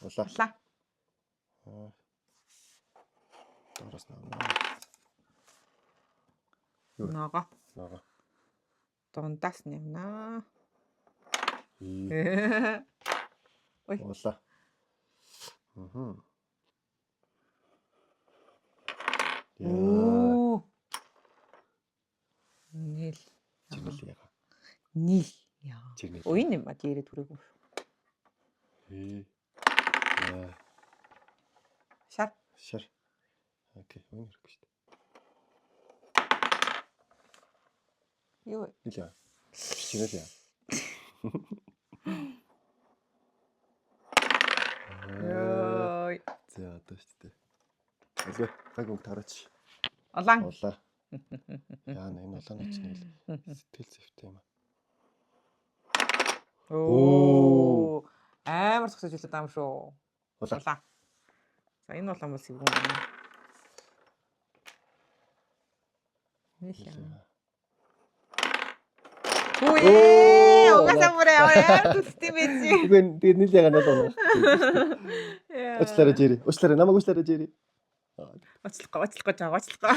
Улаа. Улаа. Доороос наа. Ногоо. Ногоо. Дундаас нэмнаа. Ой. Улаа. Оо. Нийл. Чигнэл яга. Нийл. Яа. Чигнэл. Ой нэм а дээрээ түрээгүй. Шар. Шар. Окей, өнөр хэрэггүй шүү дээ. Юу? Нилээ. Чигнэл яа. Йой. За одоо шүү дээ. Окей, цаг өнгө тараач. Улаан. Улаа. Яа энэ улаанаач нэг сэтгэл зүйтэй юм аа. Оо. Амар зогсож үлээд байгаа юм шүү. Улаа. Улаан. За энэ улаан бас юу юм. Нилээ. Ой, угаасаа мөрөө яа түлхтэй байжи. Үгүй тэгээд нил яга надад. Очлаарай жири. Очлаарай намайг очлаарай жири. Очлохгүй жаа очлохгүй.